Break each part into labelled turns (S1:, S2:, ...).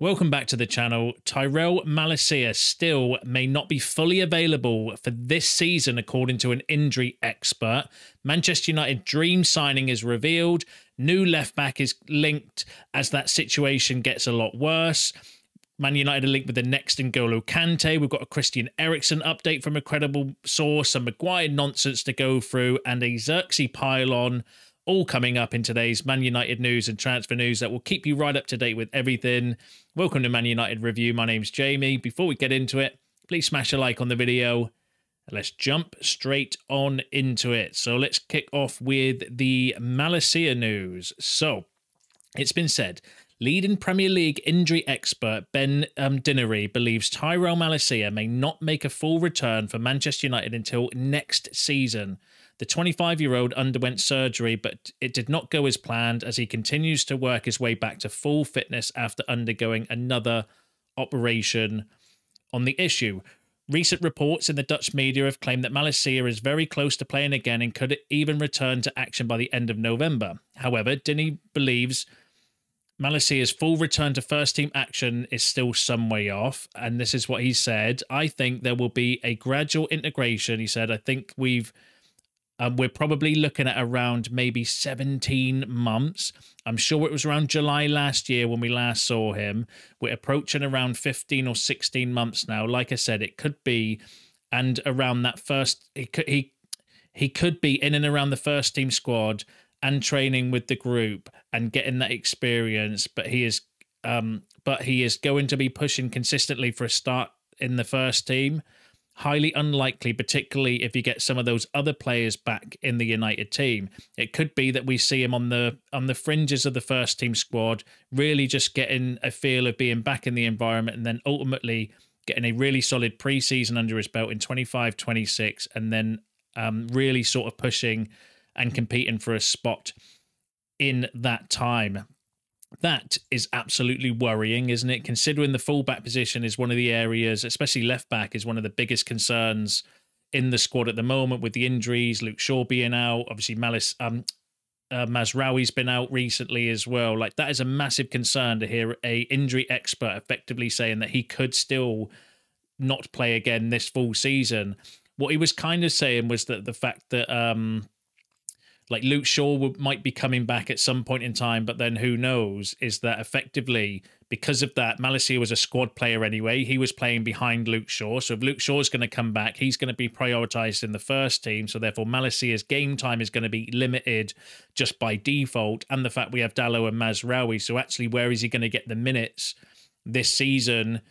S1: Welcome back to the channel. Tyrell Malacia still may not be fully available for this season, according to an injury expert. Manchester United dream signing is revealed. New left back is linked as that situation gets a lot worse. Man United are linked with the next N'Golo Kante. We've got a Christian Eriksen update from a credible source, some Maguire nonsense to go through, and a Zirkzee pile-on, all coming up in today's Man United news and transfer news that will keep you right up to date with everything. Welcome to Man United Review. My name's Jamie. Before we get into it, please smash a like on the video. And let's jump straight on into it. So let's kick off with the Malacia news. So it's been said, leading Premier League injury expert Ben Dinnery believes Tyrell Malacia may not make a full return for Manchester United until next season. The 25-year-old underwent surgery, but it did not go as planned as he continues to work his way back to full fitness after undergoing another operation on the issue. Recent reports in the Dutch media have claimed that Malacia is very close to playing again and could even return to action by the end of November. However, Dinny believes Malacia's full return to first-team action is still some way off, and this is what he said. I think there will be a gradual integration, he said. I think we're probably looking at around maybe 17 months. I'm sure it was around July last year when we last saw him. We're approaching around 15 or 16 months now. Like I said, it could be, and around that first, he could be in and around the first team squad and training with the group and getting that experience. But he is going to be pushing consistently for a start in the first team. Highly unlikely, particularly if you get some of those other players back in the United team. It could be that we see him on the fringes of the first team squad, really just getting a feel of being back in the environment, and then ultimately getting a really solid pre-season under his belt in 25-26, and then really sort of pushing and competing for a spot in that time. That is absolutely worrying, isn't it? Considering the fullback position is one of the areas, especially left back, is one of the biggest concerns in the squad at the moment with the injuries. Luke Shaw being out, obviously Mazraoui's been out recently as well. Like, that is a massive concern to hear a injury expert effectively saying that he could still not play again this full season. What he was kind of saying was that the fact that like Luke Shaw might be coming back at some point in time, but then who knows, is that effectively, because of that, Malacia was a squad player anyway. He was playing behind Luke Shaw. So if Luke Shaw is going to come back, he's going to be prioritised in the first team. So therefore, Malacia's game time is going to be limited just by default. And the fact we have Dalot and Mazraoui. So actually, where is he going to get the minutes this season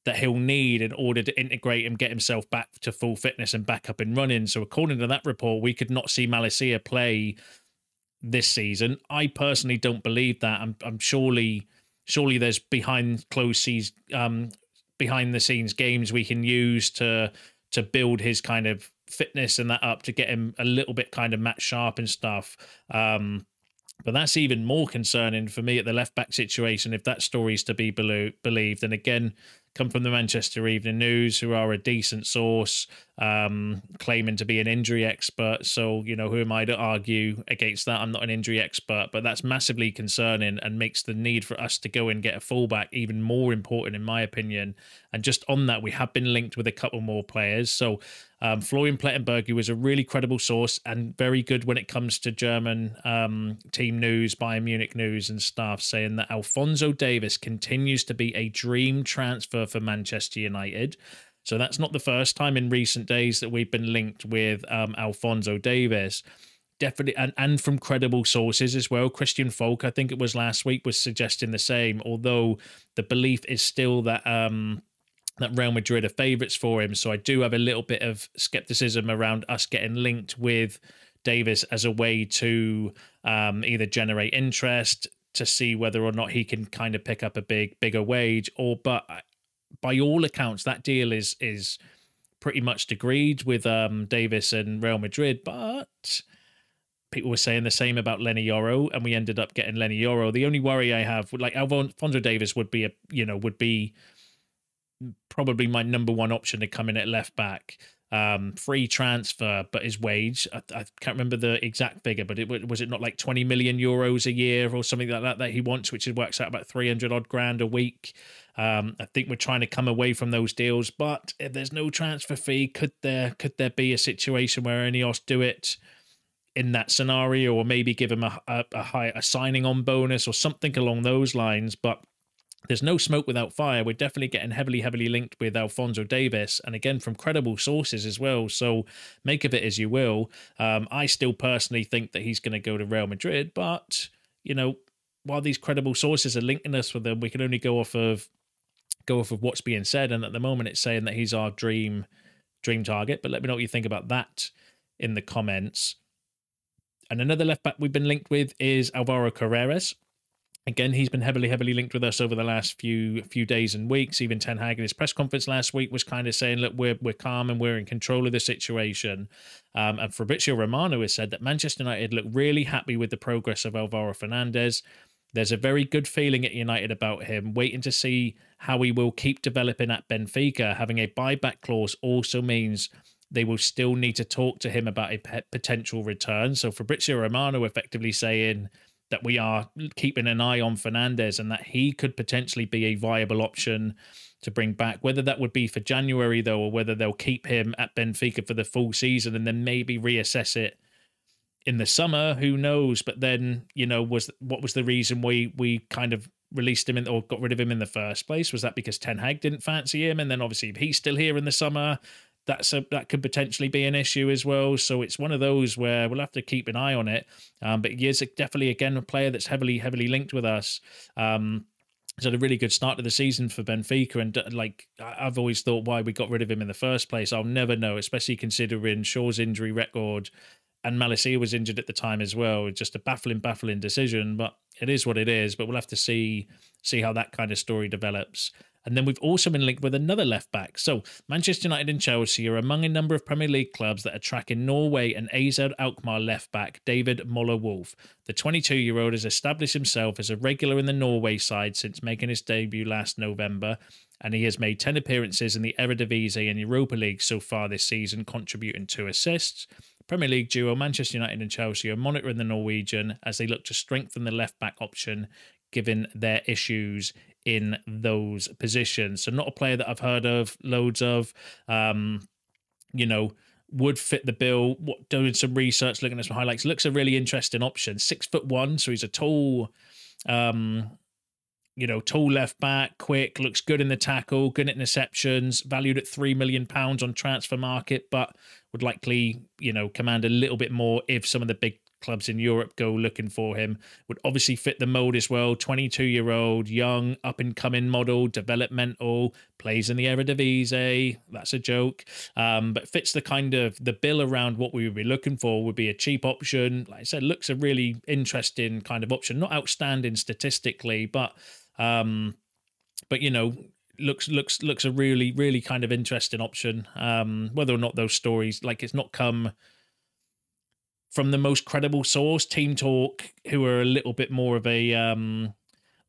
S1: that he'll need in order to integrate and get himself back to full fitness and back up and running? So according to that report, we could not see Malacia play this season. I personally don't believe that. I'm surely there's behind the scenes games we can use to build his kind of fitness and that up to get him a little bit kind of match sharp and stuff. But that's even more concerning for me at the left-back situation if that story is to be believed. And again, come from the Manchester Evening News, who are a decent source, claiming to be an injury expert. So, you know, who am I to argue against that? I'm not an injury expert, but that's massively concerning and makes the need for us to go and get a fullback even more important, in my opinion. And just on that, we have been linked with a couple more players. So Florian Plettenberg, who was a really credible source and very good when it comes to German team news, Bayern Munich news and stuff, saying that Alphonso Davies continues to be a dream transfer for Manchester United. So that's not the first time in recent days that we've been linked with Alphonso Davies. Definitely, and from credible sources as well. Christian Falk, I think it was last week, was suggesting the same, although the belief is still that that Real Madrid are favourites for him. So I do have a little bit of skepticism around us getting linked with Davies as a way to either generate interest, to see whether or not he can kind of pick up a bigger wage, but by all accounts, that deal is pretty much agreed with Davies and Real Madrid. But people were saying the same about Lenny Yoro, and we ended up getting Lenny Yoro. The only worry I have, like Alphonso Davies, would be probably my number one option to come in at left back. free transfer, but his wage, I can't remember the exact figure, but was it not like 20 million euros a year or something like that he wants, which works out about 300 odd grand a week. I think we're trying to come away from those deals, but if there's no transfer fee, could there be a situation where Ineos do it in that scenario, or maybe give him a signing on bonus or something along those lines? But there's no smoke without fire. We're definitely getting heavily linked with Alphonso Davies, and again from credible sources as well. So make of it as you will. I still personally think that he's going to go to Real Madrid, but you know, while these credible sources are linking us with them, we can only go off of what's being said. And at the moment, it's saying that he's our dream target. But let me know what you think about that in the comments. And another left back we've been linked with is Alvaro Carreras. Again, he's been heavily linked with us over the last few days and weeks. Even Ten Hag in his press conference last week was kind of saying, look, we're calm and we're in control of the situation. And Fabrizio Romano has said that Manchester United look really happy with the progress of Alvaro Fernandez. There's a very good feeling at United about him, waiting to see how he will keep developing at Benfica. Having a buyback clause also means they will still need to talk to him about a potential return. So Fabrizio Romano effectively saying that we are keeping an eye on Fernandez and that he could potentially be a viable option to bring back. Whether that would be for January, though, or whether they'll keep him at Benfica for the full season and then maybe reassess it in the summer, who knows? But then, you know, what was the reason we kind of released him or got rid of him in the first place? Was that because Ten Hag didn't fancy him? And then obviously if he's still here in the summer, that could potentially be an issue as well. So it's one of those where we'll have to keep an eye on it. But he is definitely, again, a player that's heavily linked with us. He's had a really good start to the season for Benfica, and like I've always thought why we got rid of him in the first place, I'll never know, especially considering Shaw's injury record and Malacia was injured at the time as well. Just a baffling decision, but it is what it is. But we'll have to see how that kind of story develops. And then we've also been linked with another left back. So Manchester United and Chelsea are among a number of Premier League clubs that are tracking Norway and AZ Alkmaar left back David Moller-Wolf. The 22-year-old has established himself as a regular in the Norway side since making his debut last November, and he has made 10 appearances in the Eredivisie and Europa League so far this season, contributing 2 assists. Premier League duo Manchester United and Chelsea are monitoring the Norwegian as they look to strengthen the left-back option given their issues in those positions. So not a player that I've heard of loads of, you know, would fit the bill. Doing some research, looking at some highlights, looks a really interesting option. 6'1", so he's a tall, you know, tall left back, quick, looks good in the tackle, good at interceptions, valued at £3 million on transfer market, but would likely, you know, command a little bit more if some of the big clubs in Europe go looking for him. Would obviously fit the mold as well. 22-year-old, young, up-and-coming model, developmental, plays in the Eredivisie. That's a joke. But fits the kind of the bill around what we would be looking for. Would be a cheap option. Like I said, looks a really interesting kind of option. Not outstanding statistically, but you know, looks a really kind of interesting option. Whether or not those stories, like, it's not come from the most credible source, Team Talk, who are a little bit more of a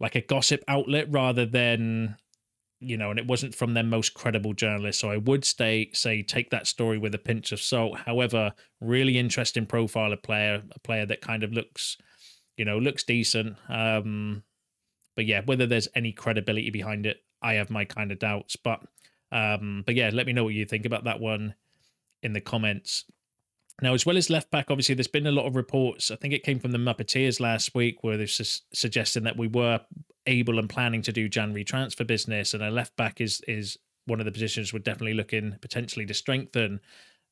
S1: like a gossip outlet rather than, you know, and it wasn't from their most credible journalists. So I would say take that story with a pinch of salt. However, really interesting profile of player, a player that kind of looks, you know, looks decent. But yeah, whether there's any credibility behind it, I have my kind of doubts. But yeah, let me know what you think about that one in the comments. Now, as well as left back, obviously, there's been a lot of reports. I think it came from the Muppeteers last week where they're suggesting that we were able and planning to do January transfer business, and a left back is one of the positions we're definitely looking potentially to strengthen.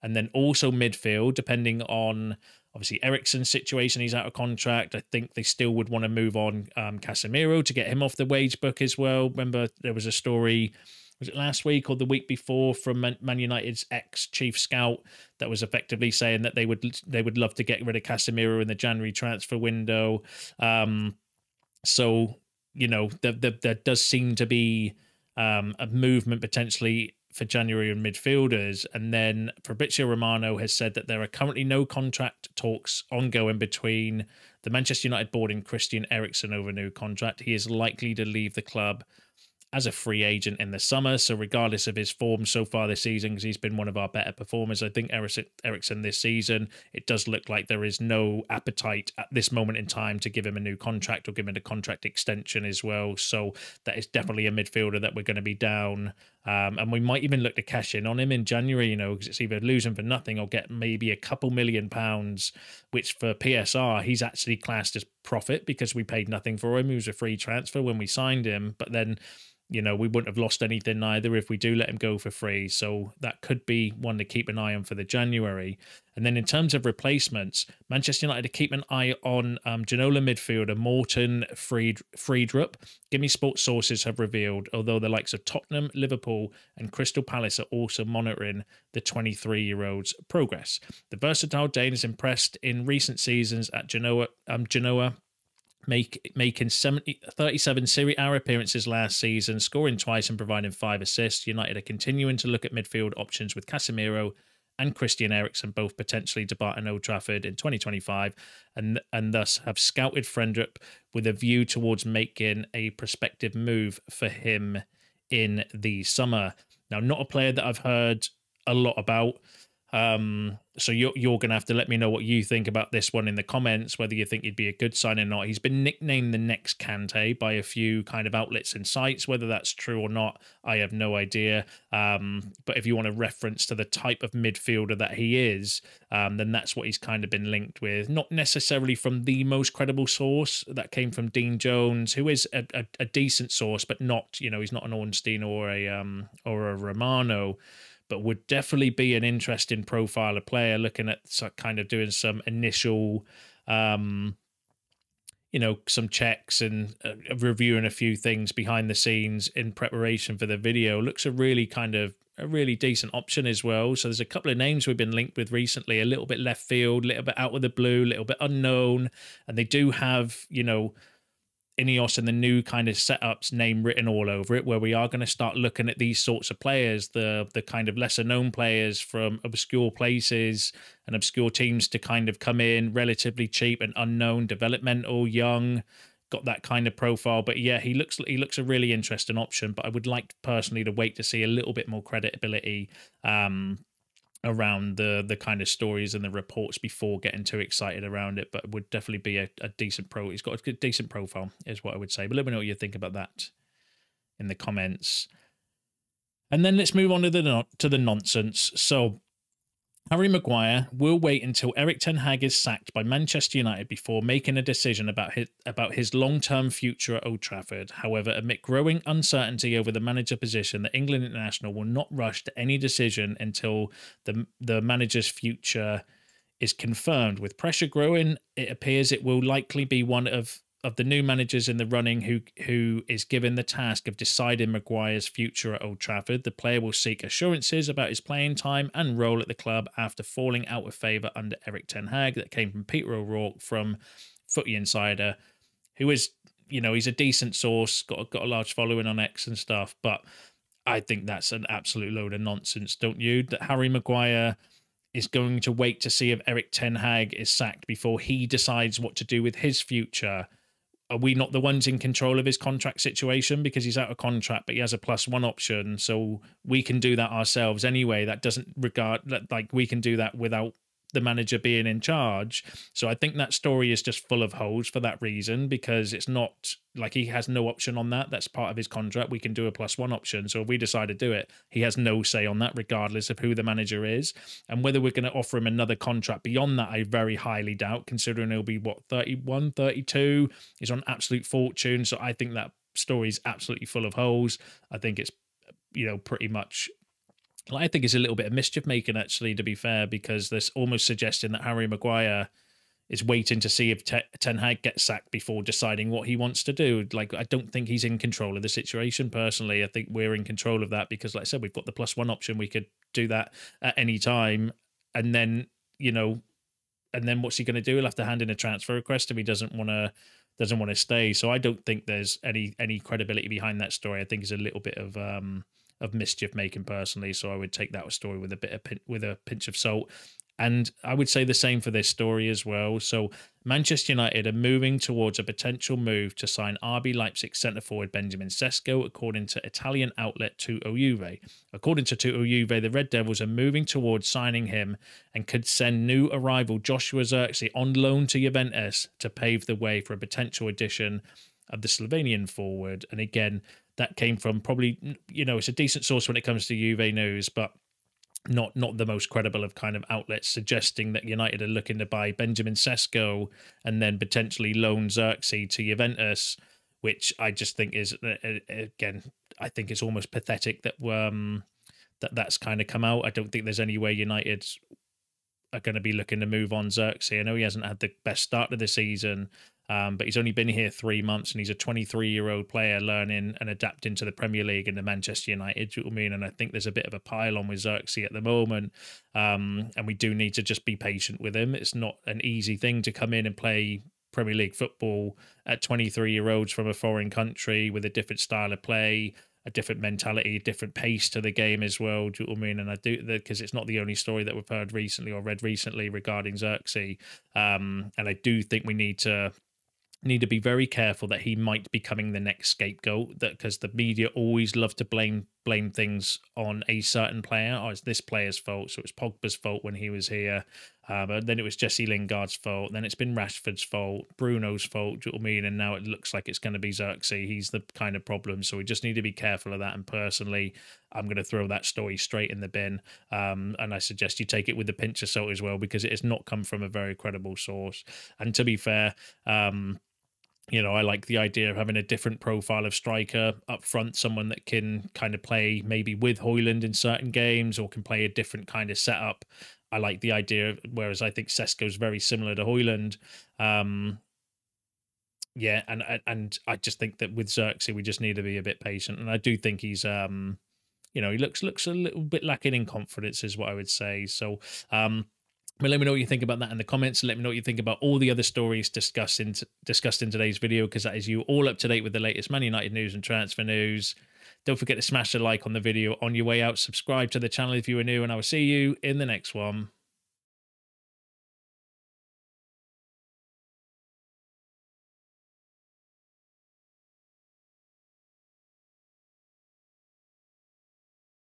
S1: And then also midfield, depending on, obviously, Eriksen's situation. He's out of contract. I think they still would want to move on Casemiro to get him off the wage book as well. Remember, there was a story, was it last week or the week before, from Man United's ex-chief scout that was effectively saying that they would love to get rid of Casemiro in the January transfer window. So, you know, there does seem to be a movement potentially for January and midfielders. And then Fabrizio Romano has said that there are currently no contract talks ongoing between the Manchester United board and Christian Eriksen over a new contract. He is likely to leave the club as a free agent in the summer. So regardless of his form so far this season, because he's been one of our better performers, I think Eriksen this season, it does look like there is no appetite at this moment in time to give him a new contract or give him a contract extension as well. So that is definitely a midfielder that we're going to be down. And we might even look to cash in on him in January, you know, because it's either lose him for nothing or get maybe a couple £1 million, which for PSR, he's actually classed as profit because we paid nothing for him. He was a free transfer when we signed him, but then, you know, we wouldn't have lost anything either if we do let him go for free. So that could be one to keep an eye on for the January. And then in terms of replacements, Manchester United to keep an eye on Genoa midfielder Morten Frendrup. Gimme Sports sources have revealed, although the likes of Tottenham, Liverpool and Crystal Palace are also monitoring the 23-year-old's progress. The versatile Dane is impressed in recent seasons at Genoa, making 37 Serie A appearances last season, scoring twice and providing 5 assists. United are continuing to look at midfield options with Casemiro and Christian Eriksen both potentially departing Old Trafford in 2025, and thus have scouted Frendrup with a view towards making a prospective move for him in the summer. Now, not a player that I've heard a lot about. So you're going to have to let me know what you think about this one in the comments, whether you think he'd be a good sign or not. He's been nicknamed the next Kante by a few kind of outlets and sites. Whether that's true or not, I have no idea. But if you want a reference to the type of midfielder that he is, then that's what he's kind of been linked with. Not necessarily from the most credible source. That came from Dean Jones, who is a decent source, but not, you know, he's not an Ornstein or a Romano, but would definitely be an interesting profile of player, looking at kind of doing some initial, you know, some checks and reviewing a few things behind the scenes in preparation for the video. Looks a really decent option as well. So there's a couple of names we've been linked with recently, a little bit left field, a little bit out of the blue, a little bit unknown. And they do have, you know, Ineos and the new kind of setups name written all over it, where we are going to start looking at these sorts of players, the kind of lesser known players from obscure places and obscure teams to kind of come in relatively cheap and unknown, developmental, young, got that kind of profile. But yeah, he looks a really interesting option, but I would like personally to wait to see a little bit more credibility around the kind of stories and the reports before getting too excited around it. But it would definitely be a decent he's got a decent profile is what I would say. But let me know what you think about that in the comments. And then let's move on to the nonsense. So Harry Maguire will wait until Erik ten Hag is sacked by Manchester United before making a decision about his long-term future at Old Trafford. However, amid growing uncertainty over the manager position, the England international will not rush to any decision until the manager's future is confirmed. With pressure growing, it appears it will likely be one of the new managers in the running who is given the task of deciding Maguire's future at Old Trafford. The player will seek assurances about his playing time and role at the club after falling out of favour under Erik ten Hag. That came from Peter O'Rourke from Footy Insider, who is, you know, he's a decent source, got a large following on X and stuff, but I think that's an absolute load of nonsense, don't you? That Harry Maguire is going to wait to see if Erik ten Hag is sacked before he decides what to do with his future. Are we not the ones in control of his contract situation because he's out of contract, but he has a +1 option, so we can do that ourselves anyway? That doesn't regard, like, we can do that without the manager being in charge. So I think that story is just full of holes for that reason, because it's not like he has no option on that. That's part of his contract. We can do a +1 option. So if we decide to do it, he has no say on that, regardless of who the manager is. And whether we're going to offer him another contract beyond that, I very highly doubt, considering he'll be, what, 31, 32? He's on absolute fortune. So I think that story is absolutely full of holes. I think it's, you know, pretty much, I think it's a little bit of mischief making, actually, to be fair, because there's almost suggesting that Harry Maguire is waiting to see if Ten Hag gets sacked before deciding what he wants to do. Like, I don't think he's in control of the situation, personally. I think we're in control of that because, like I said, we've got the +1 option. We could do that at any time. And then, you know, and then what's he going to do? He'll have to hand in a transfer request if he doesn't want to stay. So I don't think there's any credibility behind that story. I think it's a little bit of mischief making, personally. So I would take that story with a pinch of salt. And I would say the same for this story as well. So Manchester United are moving towards a potential move to sign RB Leipzig centre forward Benjamin Sesko, according to Italian outlet Tutto Juve. According to Tutto Juve, the Red Devils are moving towards signing him and could send new arrival Joshua Zirkzee on loan to Juventus to pave the way for a potential addition of the Slovenian forward. And again, that came from probably, it's a decent source when it comes to Juve news, but not the most credible of kind of outlets, suggesting that United are looking to buy Benjamin Sesko and then potentially loan Zirkzee to Juventus, which I just think is, again, I think it's almost pathetic that that's kind of come out. I don't think there's any way United are going to be looking to move on Zirkzee. I know he hasn't had the best start of the season, but he's only been here 3 months, and he's a 23-year-old player learning and adapting to the Premier League and the Manchester United. Do you know what I mean? And I think there's a bit of a pile on with Zirkzee at the moment, and we do need to just be patient with him. It's not an easy thing to come in and play Premier League football at 23-year-olds from a foreign country with a different style of play, a different mentality, a different pace to the game as well. Do you know what I mean? And I do, because it's not the only story that we've heard recently or read recently regarding Zirkzee. And I do think we need to be very careful that he might be becoming the next scapegoat, that because the media always love to blame things on a certain player. Oh, it's this player's fault, so it's Pogba's fault when he was here, but then it was Jesse Lingard's fault, then it's been Rashford's fault, Bruno's fault, do you know what I mean? And now it looks like it's going to be Zirkzee. He's the kind of problem, so we just need to be careful of that. And personally, I'm going to throw that story straight in the bin, and I suggest you take it with a pinch of salt as well, because it has not come from a very credible source. And to be fair, I like the idea of having a different profile of striker up front, someone that can kind of play maybe with Højlund in certain games or can play a different kind of setup. I like the idea of, whereas I think Sesko's very similar to Højlund. Yeah, and I just think that with Zirkzee, we just need to be a bit patient. And I do think he's, he looks a little bit lacking in confidence is what I would say. So, but let me know what you think about that in the comments. Let me know what you think about all the other stories discussed in today's video, because that is you all up to date with the latest Man United news and transfer news. Don't forget to smash the like on the video on your way out. Subscribe to the channel if you are new, and I will see you in the next one.